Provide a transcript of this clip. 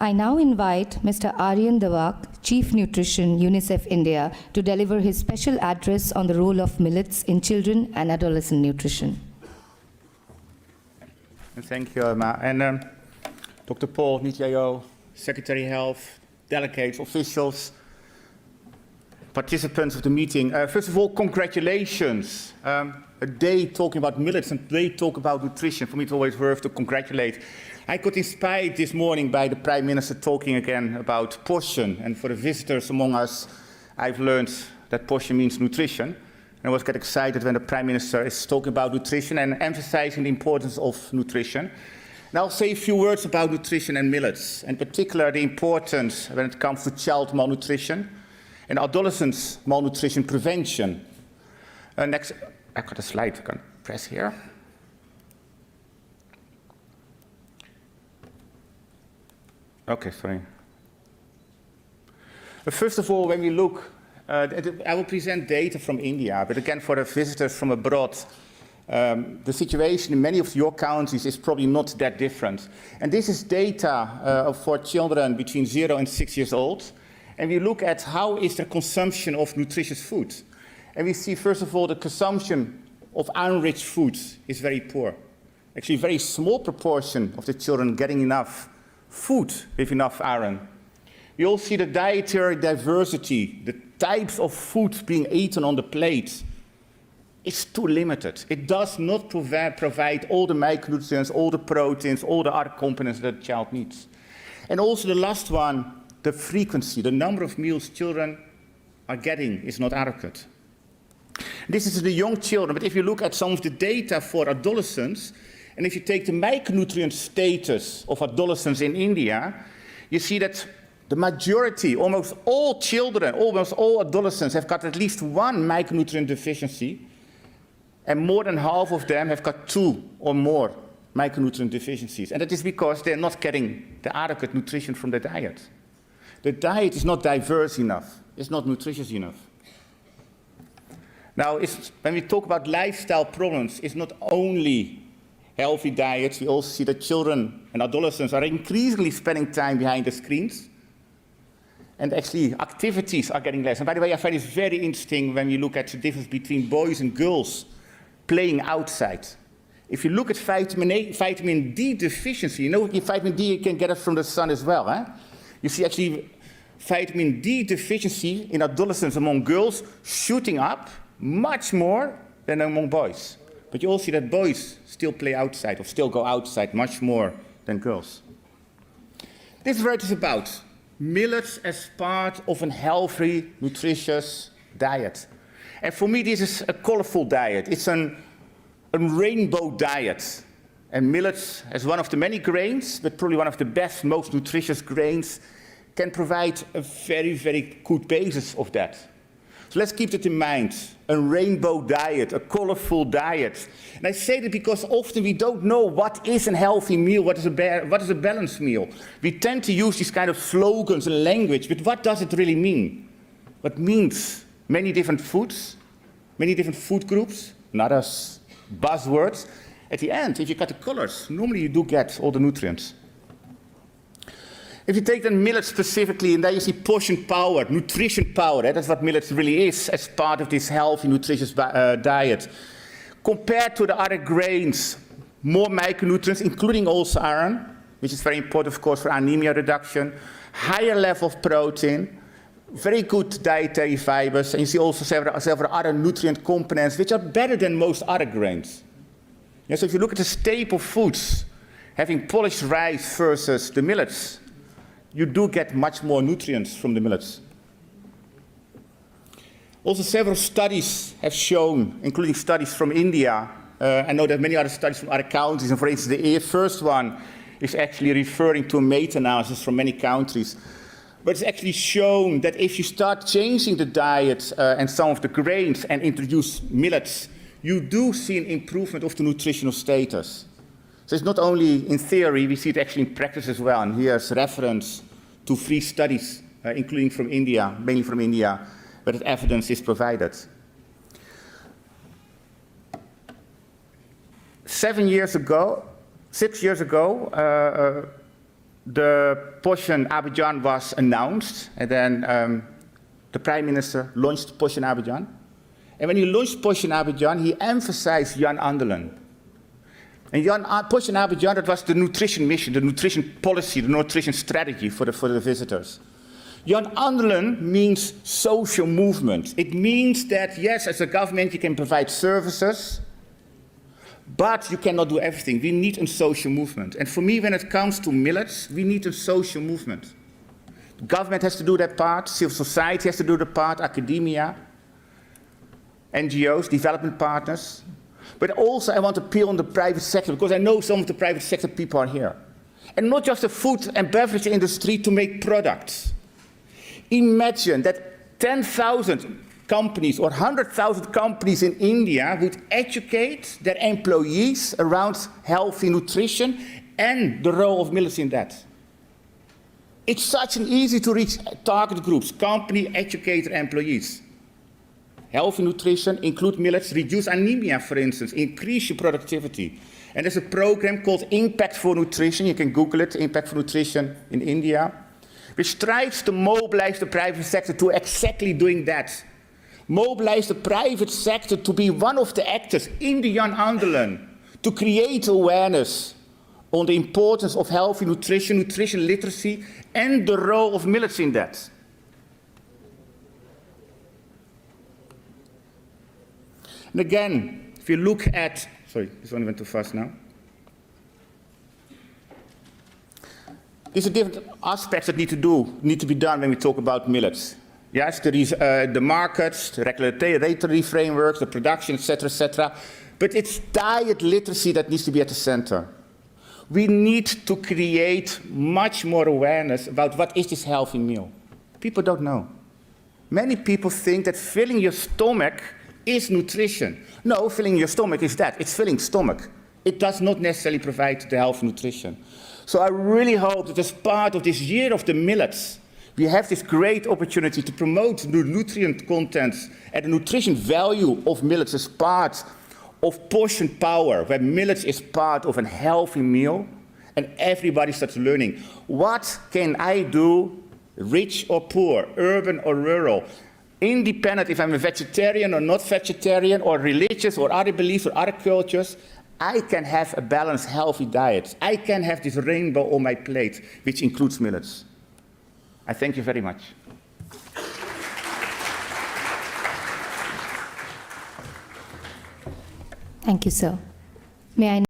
I now invite Mr. Aryan Dawak, Chief Nutrition, UNICEF India, to deliver his special address on the role of millets in children and adolescent nutrition. Thank you, Emma. And Dr. Paul, NITIO, Secretary of Health, delegates, officials, participants of the meeting. First of all, congratulations. A day talking about millets and a day talking about nutrition. For me, it's always worth to congratulate. I got inspired this morning by the Prime Minister talking again about portion. And for the visitors among us, I've learned that portion means nutrition. And I was get excited when the Prime Minister is talking about nutrition and emphasizing the importance of nutrition. And I'll say a few words about nutrition and millets, in particular the importance when it comes to child malnutrition and adolescents malnutrition prevention. Next, I got a slide I can press here. Okay, sorry. First of all, when we look, I will present data from India, but again, for the visitors from abroad, the situation in many of your countries is probably not that different. And this is data for children between 0 and 6 years old. And we look at how is the consumption of nutritious food. And we see, first of all, the consumption of iron-rich foods is very poor. Actually, a very small proportion of the children getting enough food with enough iron. We all see the dietary diversity, the types of food being eaten on the plate. It's too limited. It does not provide all the micronutrients, all the proteins, all the other components that the child needs. And also the last one, the frequency, the number of meals children are getting is not adequate. This is the young children, but if you look at some of the data for adolescents, and if you take the micronutrient status of adolescents in India, you see that the majority, almost all children, almost all adolescents have got at least one micronutrient deficiency, and more than half of them have got 2 or more micronutrient deficiencies. And that is because they're not getting the adequate nutrition from the diet. The diet is not diverse enough. It's not nutritious enough. Now, when we talk about lifestyle problems, it's not only healthy diets. We also see that children and adolescents are increasingly spending time behind the screens. And actually, activities are getting less. And by the way, I find it very interesting when you look at the difference between boys and girls playing outside. If you look at vitamin D deficiency, you know vitamin D you can get it from the sun as well. Eh? You see actually vitamin D deficiency in adolescents among girls shooting up much more than among boys. But you also see that boys still play outside or still go outside much more than girls. This is what it is about. Millets as part of a healthy, nutritious diet. And for me, this is a colorful diet. It's a rainbow diet. And millets, as one of the many grains, but probably one of the best, most nutritious grains, can provide a very, very good basis of that. So let's keep that in mind. A rainbow diet, a colorful diet. And I say that because often we don't know what is a healthy meal, what is a balanced meal. We tend to use these kind of slogans and language, but what does it really mean? What means many different foods, many different food groups, not as buzzwords. At the end, if you got the colors, normally you do get all the nutrients. If you take the millet specifically, and there you see portion power, nutrition power, that's what millets really is as part of this healthy, nutritious diet. Compared to the other grains, more micronutrients, including also iron, which is very important, of course, for anemia reduction, higher level of protein, very good dietary fibers, and you see also several other nutrient components, which are better than most other grains. Yeah, so if you look at the staple foods, having polished rice versus the millets, you do get much more nutrients from the millets. Also, several studies have shown, including studies from India. I know there are many other studies from other countries, and for instance, the first one is actually referring to a meta-analysis from many countries. But it's actually shown that if you start changing the diet and some of the grains and introduce millets, you do see an improvement of the nutritional status. So it's not only in theory, we see it actually in practice as well. And here's reference to 3 studies, including from India, mainly from India, where that evidence is provided. 6 years ago, the Poshan Abidjan was announced, and then the Prime Minister launched Poshan Abidjan. And when he launched Poshan Abidjan, he emphasized Jan Andelen. And Poshan Abidjan, that was the nutrition mission, the nutrition policy, the nutrition strategy for the visitors. Jan Andelen means social movement. It means that, yes, as a government, you can provide services, but you cannot do everything. We need a social movement. And for me, when it comes to millets, we need a social movement. The government has to do their part, civil society has to do their part, academia, NGOs, development partners. But also I want to appeal on the private sector, because I know some of the private sector people are here. And not just the food and beverage industry to make products. Imagine that 10,000 companies or 100,000 companies in India would educate their employees around healthy nutrition and the role of millets in that. It's such an easy to reach target groups, company, educator, employees. Healthy nutrition, include millets, reduce anemia, for instance, increase your productivity. And there's a program called Impact for Nutrition, you can Google it, Impact for Nutrition in India, which tries to mobilize the private sector to exactly doing that. Mobilize the private sector to be one of the actors in the Jan Andelen, to create awareness on the importance of healthy nutrition, nutrition literacy, and the role of millets in that. And again, if you look at, sorry, this one went too fast now. These are different aspects that need to be done when we talk about millets. Yes, there is the markets, the regulatory frameworks, the production, etc., but it's diet literacy that needs to be at the center. We need to create much more awareness about what is this healthy meal. People don't know. Many people think that filling your stomach is nutrition. No, filling your stomach is that. It's filling stomach. It does not necessarily provide the healthy nutrition. So I really hope that as part of this year of the millets, we have this great opportunity to promote the nutrient contents and the nutrition value of millets as part of portion power, where millets is part of a healthy meal, and everybody starts learning. What can I do, rich or poor, urban or rural, independent if I'm a vegetarian or not vegetarian, or religious or other beliefs or other cultures, I can have a balanced, healthy diet. I can have this rainbow on my plate, which includes millets. I thank you very much. Thank you, sir. May I